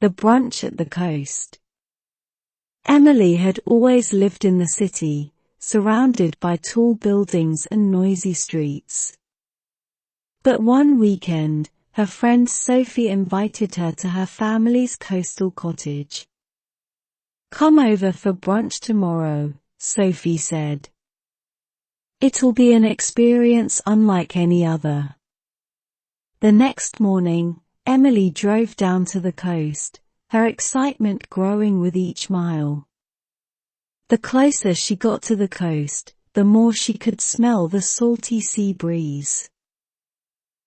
The brunch at the coast. Emily had always lived in the city, surrounded by tall buildings and noisy streets. But one weekend, her friend Sophie invited her to her family's coastal cottage. "Come over for brunch tomorrow," Sophie said. "It'll be an experience unlike any other." The next morning, Emily drove down to the coast, her excitement growing with each mile. The closer she got to the coast, the more she could smell the salty sea breeze.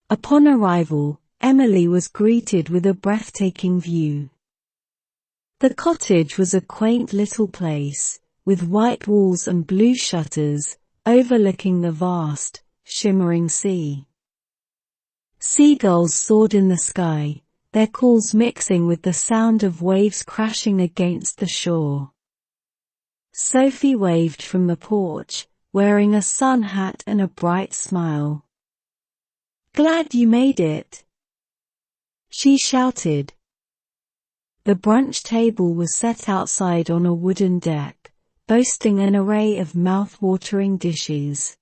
Upon arrival, Emily was greeted with a breathtaking view. The cottage was a quaint little place, with white walls and blue shutters, overlooking the vast, shimmering sea. Seagulls soared in the sky, their calls mixing with the sound of waves crashing against the shore. Sophie waved from the porch, wearing a sun hat and a bright smile. "Glad you made it," she shouted. The brunch table was set outside on a wooden deck, boasting an array of mouth-watering dishes.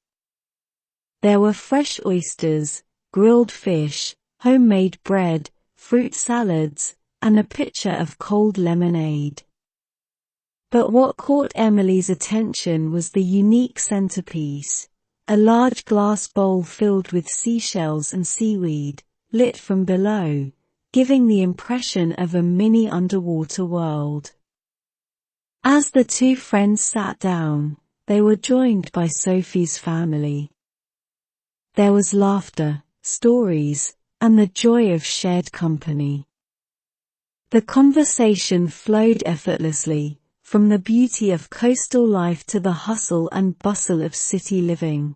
There were fresh oysters, grilled fish, homemade bread, fruit salads, and a pitcher of cold lemonade. But what caught Emily's attention was the unique centerpiece, a large glass bowl filled with seashells and seaweed, lit from below, giving the impression of a mini underwater world. As the two friends sat down, they were joined by Sophie's family. There was laughter, stories, and the joy of shared company. The conversation flowed effortlessly, from the beauty of coastal life to the hustle and bustle of city living.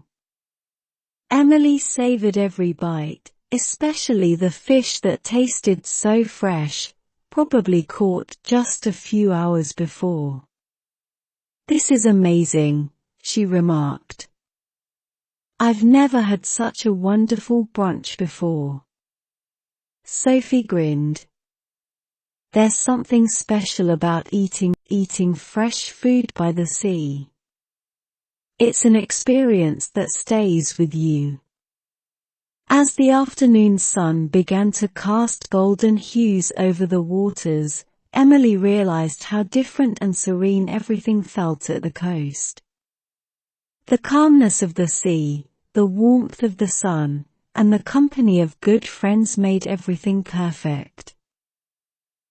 Emily savored every bite, especially the fish that tasted so fresh, probably caught just a few hours before. "This is amazing," she remarked. "I've never had such a wonderful brunch before." Sophie grinned. "There's something special about eating fresh food by the sea. It's an experience that stays with you." As the afternoon sun began to cast golden hues over the waters, Emily realized how different and serene everything felt at the coast. The calmness of the sea, the warmth of the sun, and the company of good friends made everything perfect.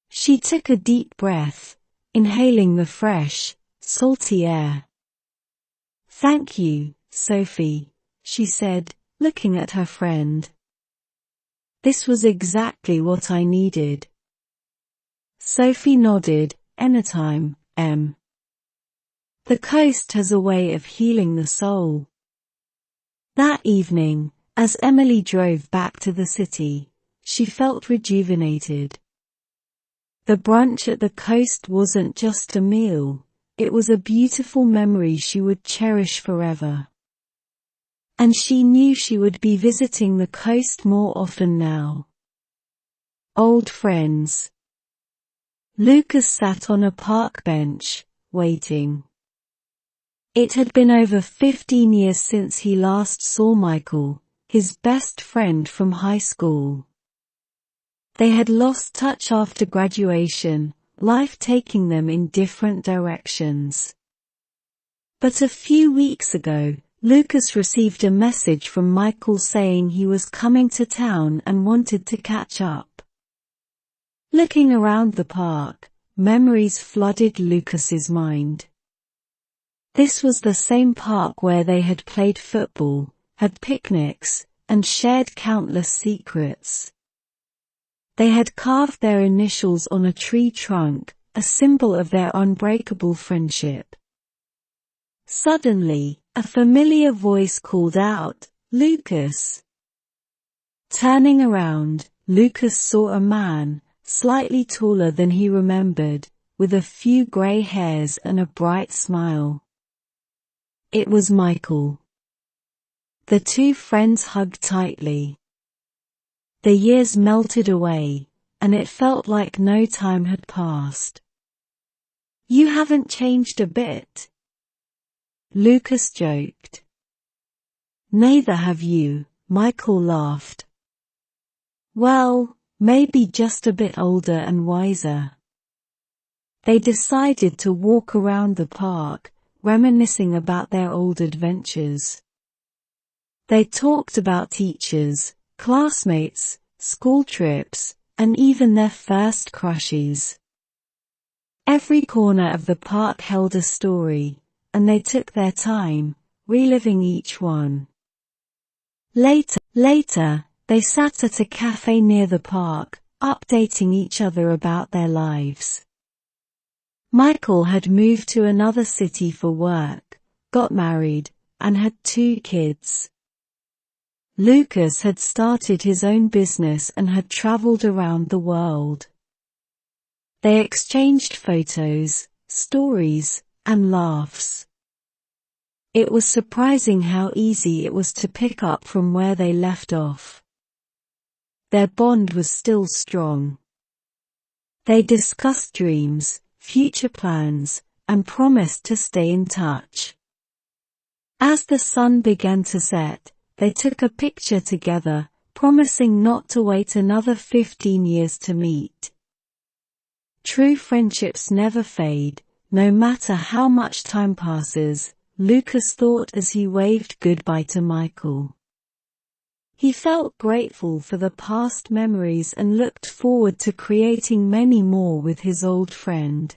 She took a deep breath, inhaling the fresh, salty air. "Thank you, Sophie," she said, looking at her friend. "This was exactly what I needed." Sophie nodded. "Anytime, Em. The coast has a way of healing the soul." That evening, as Emily drove back to the city, she felt rejuvenated. The brunch at the coast wasn't just a meal, it was a beautiful memory she would cherish forever. And she knew she would be visiting the coast more often now. Old friends. Lucas sat on a park bench, waiting. It had been over 15 years since he last saw Michael, his best friend from high school. They had lost touch after graduation, life taking them in different directions. But a few weeks ago, Lucas received a message from Michael saying he was coming to town and wanted to catch up. Looking around the park, memories flooded Lucas's mind. This was the same park where they had played football, had picnics, and shared countless secrets. They had carved their initials on a tree trunk, a symbol of their unbreakable friendship. Suddenly, a familiar voice called out, "Lucas!" Turning around, Lucas saw a man, slightly taller than he remembered, with a few gray hairs and a bright smile. It was Michael. The two friends hugged tightly. The years melted away, and it felt like no time had passed. "You haven't changed a bit," Lucas joked. "Neither have you," Michael laughed. "Well, maybe just a bit older and wiser." They decided to walk around the park, reminiscing about their old adventures. They talked about teachers, classmates, school trips, and even their first crushes. Every corner of the park held a story, and they took their time, reliving each one. Later, they sat at a cafe near the park, updating each other about their lives. Michael had moved to another city for work, got married, and had 2 kids. Lucas had started his own business and had traveled around the world. They exchanged photos, stories, and laughs. It was surprising how easy it was to pick up from where they left off. Their bond was still strong. They discussed dreams, future plans, and promised to stay in touch. As the sun began to set, they took a picture together, promising not to wait another 15 years to meet. True friendships never fade, no matter how much time passes, Lucas thought as he waved goodbye to Michael. He felt grateful for the past memories and looked forward to creating many more with his old friend.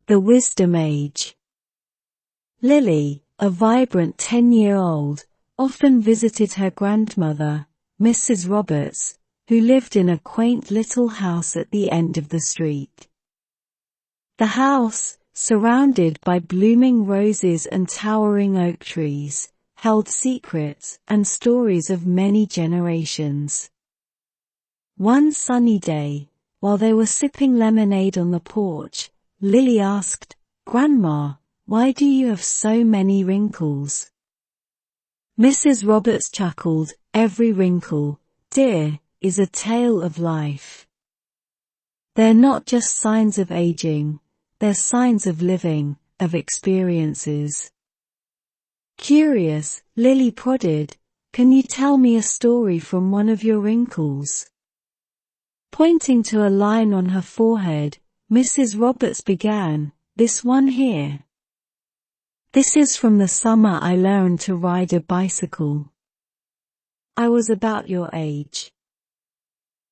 The Wisdom Age. Lily, a vibrant 10-year-old, often visited her grandmother, Mrs. Roberts, who lived in a quaint little house at the end of the street. The house, surrounded by blooming roses and towering oak trees, held secrets and stories of many generations. One sunny day, while they were sipping lemonade on the porch, Lily asked, "Grandma, why do you have so many wrinkles?" Mrs. Roberts chuckled, "Every wrinkle, dear, is a tale of life. They're not just signs of aging, they're signs of living, of experiences." Curious, Lily prodded, "Can you tell me a story from one of your wrinkles?" Pointing to a line on her forehead, Mrs. Roberts began, "This one here. This is from the summer I learned to ride a bicycle. I was about your age.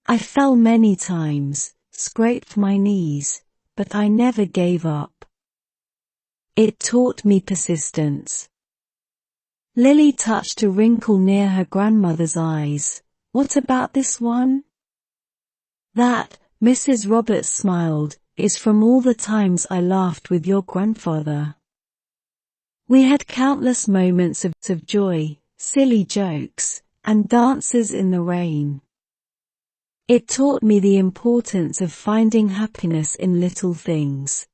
I fell many times, scraped my knees, but I never gave up. It taught me persistence." Lily touched a wrinkle near her grandmother's eyes. "What about this one?" "That," Mrs. Roberts smiled, "is from all the times I laughed with your grandfather. We had countless moments of joy, silly jokes, and dances in the rain. It taught me the importance of finding happiness in little things."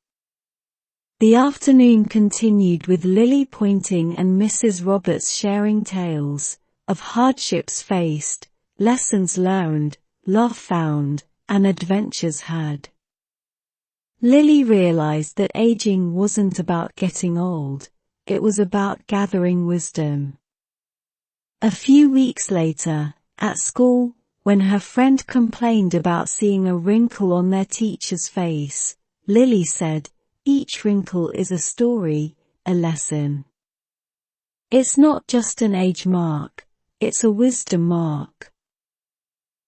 The afternoon continued with Lily pointing and Mrs. Roberts sharing tales of hardships faced, lessons learned, love found, and adventures had. Lily realized that aging wasn't about getting old, it was about gathering wisdom. A few weeks later, at school, when her friend complained about seeing a wrinkle on their teacher's face, Lily said, "Each wrinkle is a story, a lesson. It's not just an age mark, it's a wisdom mark."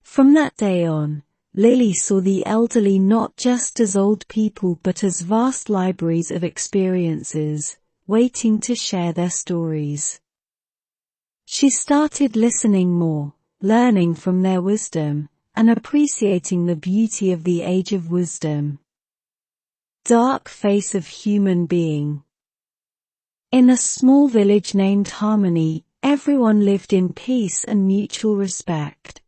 From that day on, Lily saw the elderly not just as old people but as vast libraries of experiences, waiting to share their stories. She started listening more, learning from their wisdom, and appreciating the beauty of the age of wisdom. Dark face of human being. In a small village named Harmony, everyone lived in peace and mutual respect.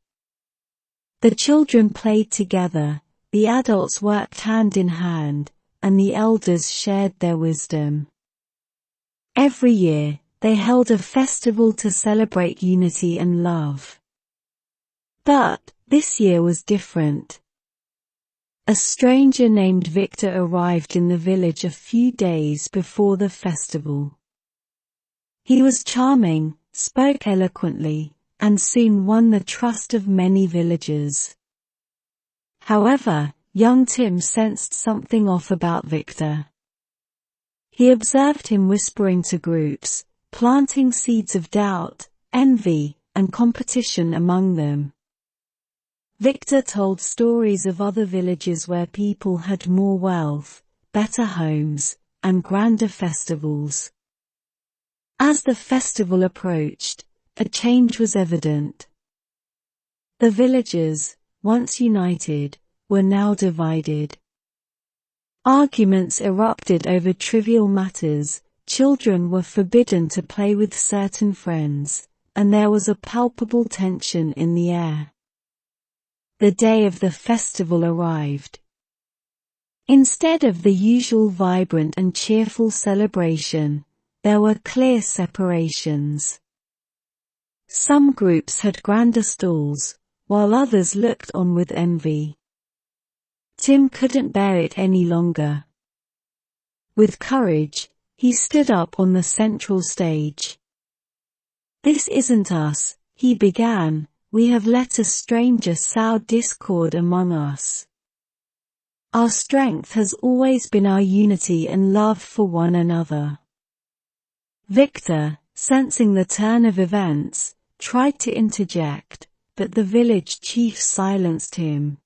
The children played together, the adults worked hand in hand, and the elders shared their wisdom. Every year, they held a festival to celebrate unity and love. But this year was different. A stranger named Victor arrived in the village a few days before the festival. He was charming, spoke eloquently, and soon won the trust of many villagers. However, young Tim sensed something off about Victor. He observed him whispering to groups, planting seeds of doubt, envy, and competition among them. Victor told stories of other villages where people had more wealth, better homes, and grander festivals. As the festival approached, a change was evident. The villagers, once united, were now divided. Arguments erupted over trivial matters, children were forbidden to play with certain friends, and there was a palpable tension in the air. The day of the festival arrived. Instead of the usual vibrant and cheerful celebration, there were clear separations. Some groups had grander stalls, while others looked on with envy. Tim couldn't bear it any longer. With courage, he stood up on the central stage. "This isn't us," he began. "We have let a stranger sow discord among us. Our strength has always been our unity and love for one another." Victor, sensing the turn of events, tried to interject, but the village chief silenced him.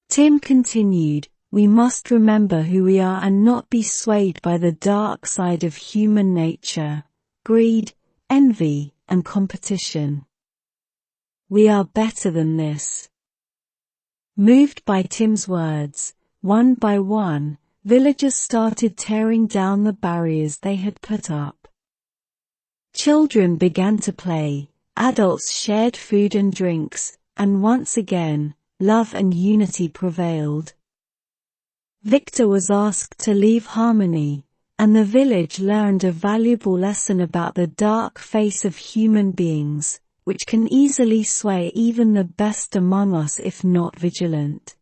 Tim continued, "We must remember who we are and not be swayed by the dark side of human nature, greed, envy, and competition. We are better than this." Moved by Tim's words, one by one, villagers started tearing down the barriers they had put up. Children began to play, adults shared food and drinks, and once again, love and unity prevailed. Victor was asked to leave harmony, and the village learned a valuable lesson about the dark face of human beings, which can easily sway even the best among us if not vigilant.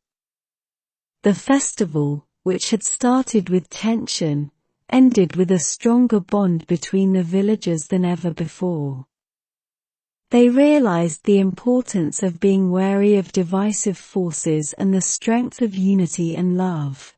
The festival, which had started with tension, ended with a stronger bond between the villagers than ever before. They realized the importance of being wary of divisive forces and the strength of unity and love.